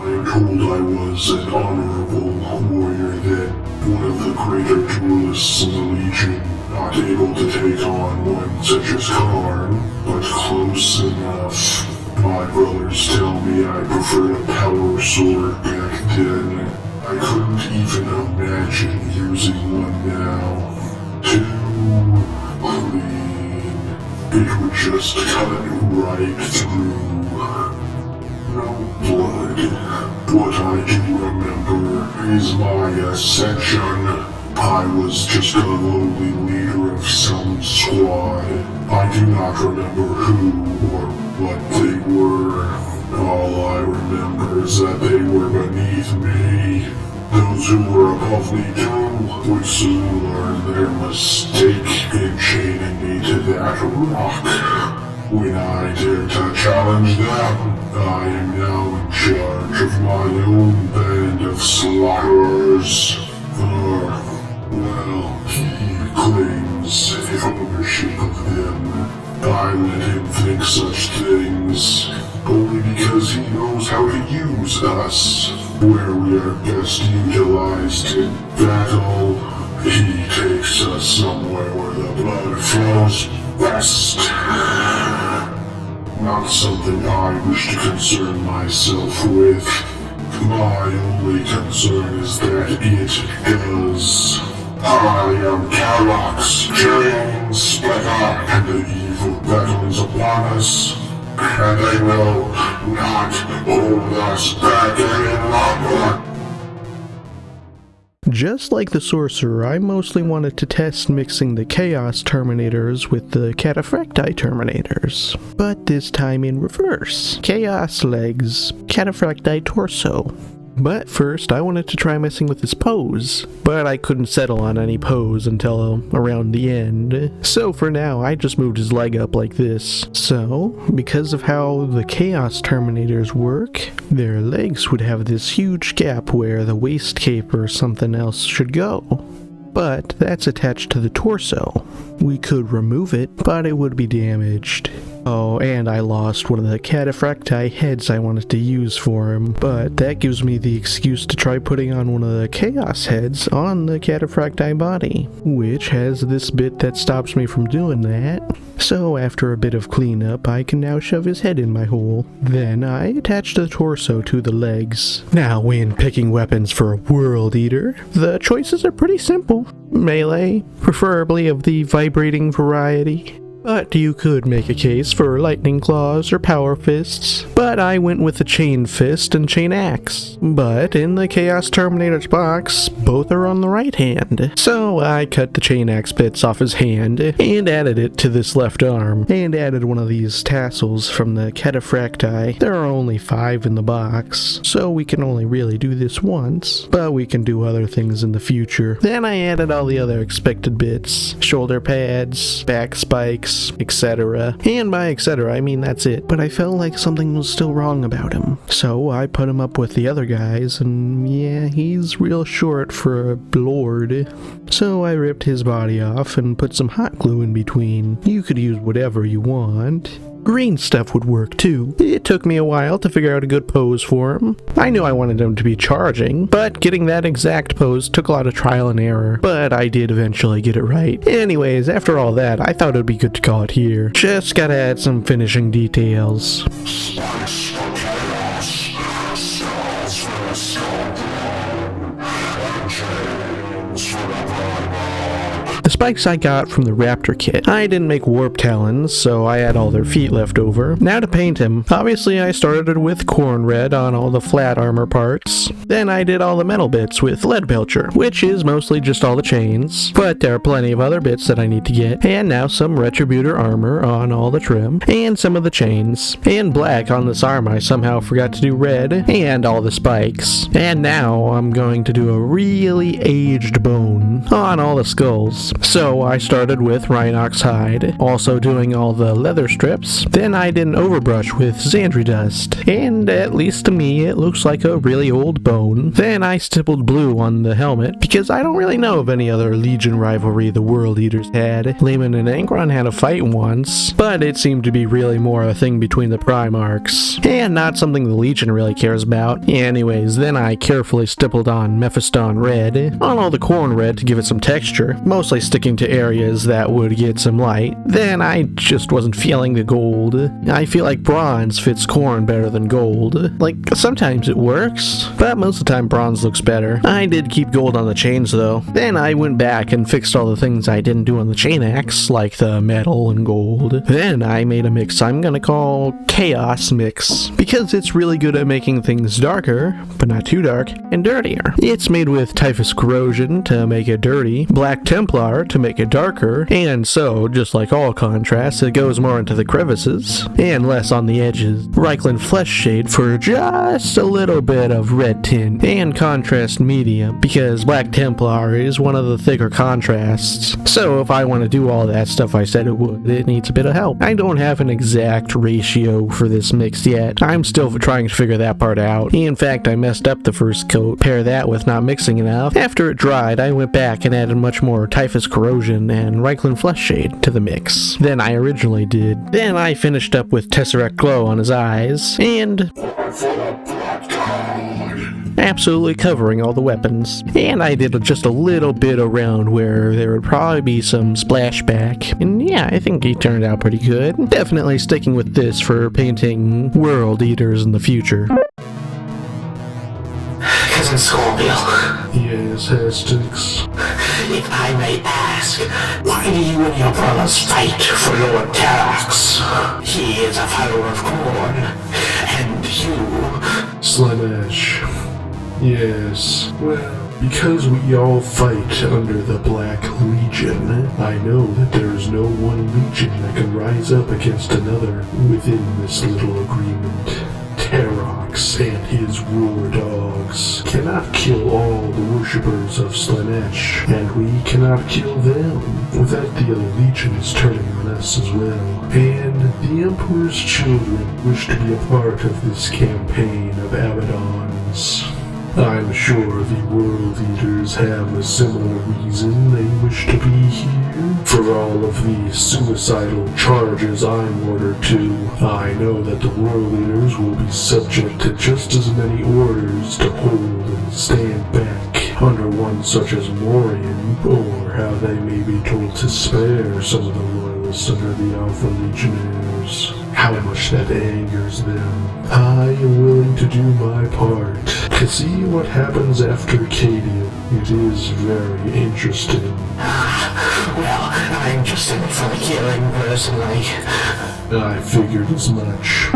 I am told I was an honorable warrior then, one of the greater duelists in the Legion, not able to take on one such as Karn, but close enough. My brothers tell me I preferred a power sword back then. I couldn't even imagine using one now. Too clean. It would just cut right through. No blood. What I do remember is my ascension. I was just a lowly leader of some squad. I do not remember who or what they were. All I remember is that they were beneath me. Those who were above me too would soon learn their mistake in chaining me to that rock. When I dared to challenge them, I am now in charge of my own band of slaughterers. Well, he claims ownership of them. I let him think such things, only because he knows how to use us. Where we are best utilized in battle, he takes us somewhere where the blood flows best. Not something I wish to concern myself with. My only concern is that it does. I am Carlox, James Splitter, and the evil battle is upon us. And they will not hold us back any longer. Just like the Sorcerer, I mostly wanted to test mixing the Chaos Terminators with the Cataphracti Terminators. But this time in reverse. Chaos legs, Cataphracti torso. But first, I wanted to try messing with his pose, but I couldn't settle on any pose until around the end. So for now, I just moved his leg up like this. So, because of how the Chaos Terminators work, their legs would have this huge gap where the waist cape or something else should go. But that's attached to the torso. We could remove it, but it would be damaged. Oh, and I lost one of the Cataphracti heads I wanted to use for him, but that gives me the excuse to try putting on one of the Chaos heads on the Cataphracti body, which has this bit that stops me from doing that. So after a bit of cleanup, I can now shove his head in my hole. Then I attach the torso to the legs. Now when picking weapons for a World Eater, the choices are pretty simple. Melee, preferably of the vibrating variety. But you could make a case for lightning claws or power fists, but I went with the chain fist and chain axe. But in the Chaos Terminator's box, both are on the right hand. So I cut the chain axe bits off his hand and added it to this left arm, and added one of these tassels from the Cataphracti. There are only 5 in the box, so we can only really do this once, but we can do other things in the future. Then I added all the other expected bits, shoulder pads, back spikes, etc. And by etc, I mean that's it. But I felt like something was still wrong about him. So I put him up with the other guys, and yeah, he's real short for a lord. So I ripped his body off and put some hot glue in between. You could use whatever you want. Green stuff would work too. It took me a while to figure out a good pose for him. I knew I wanted him to be charging, but getting that exact pose took a lot of trial and error. But I did eventually get it right. Anyways, after all that, I thought it would be good to call it here. Just gotta add some finishing details. The spikes I got from the Raptor kit. I didn't make warp talons, so I had all their feet left over. Now to paint him. Obviously I started with corn red on all the flat armor parts. Then I did all the metal bits with lead belcher, which is mostly just all the chains. But there are plenty of other bits that I need to get. And now some retributor armor on all the trim, and some of the chains. And black on this arm I somehow forgot to do red, and all the spikes. And now I'm going to do a really aged bone on all the skulls. weapons. So I started with Rhinox hide, also doing all the leather strips. Then I did an overbrush with Xandri dust, and at least to me it looks like a really old bone. Then I stippled blue on the helmet, because I don't really know of any other Legion rivalry the World Eaters had. Lehman and Angron had a fight once, but it seemed to be really more a thing between the Primarchs, and not something the Legion really cares about. Anyways, then I carefully stippled on Mephiston red, on all the corn red to give it some texture, mostly sticking to areas that would get some light. Then I just wasn't feeling the gold. I feel like bronze fits corn better than gold. Like, sometimes it works, but most of the time bronze looks better. I did keep gold on the chains though. Then I went back and fixed all the things I didn't do on the chain axe, like the metal and gold. Then I made a mix I'm gonna call Chaos Mix, because it's really good at making things darker, but not too dark, and dirtier. It's made with Typhus Corrosion to make it dirty, Black Templar to make it darker, and so, just like all contrasts, it goes more into the crevices, and less on the edges. Reikland Flesh Shade for just a little bit of red tint, and Contrast Medium, because Black Templar is one of the thicker contrasts. So if I want to do all that stuff I said it would, it needs a bit of help. I don't have an exact ratio for this mix yet. I'm still trying to figure that part out. In fact, I messed up the first coat. Pair that with not mixing enough. After it dried, I went back and added much more Typhus Corrosion and Reikland Flesh Shade to the mix than I originally did. Then I finished up with Tesseract Glow on his eyes, and absolutely covering all the weapons. And I did just a little bit around where there would probably be some splashback. And yeah, I think he turned out pretty good. Definitely sticking with this for painting World Eaters in the future. Cousin Scorpion, Yes, Hastix. if I may ask, why do you and your brothers fight for Lord Terax? He is a follower of corn, and you... Slanesh. Yes. Well, because we all fight under the Black Legion, I know that there is no one legion that can rise up against another within this little agreement. Terox and his war dogs cannot kill all the worshippers of Slanesh, and we cannot kill them without the other legions turning on us as well. And the Emperor's children wish to be a part of this campaign of Abaddon's. I'm sure the World Eaters have a similar reason they wish to be here. For all of the suicidal charges I'm ordered to, I know that the World Eaters will be subject to just as many orders to hold and stand back under one such as Morian, or how they may be told to spare some of the loyalists under the Alpha Legionnaires. How much that angers them. I am willing to do my part. To see what happens after Cadia, it is very interesting. Well, I'm just in it for the killing, personally. I figured as much.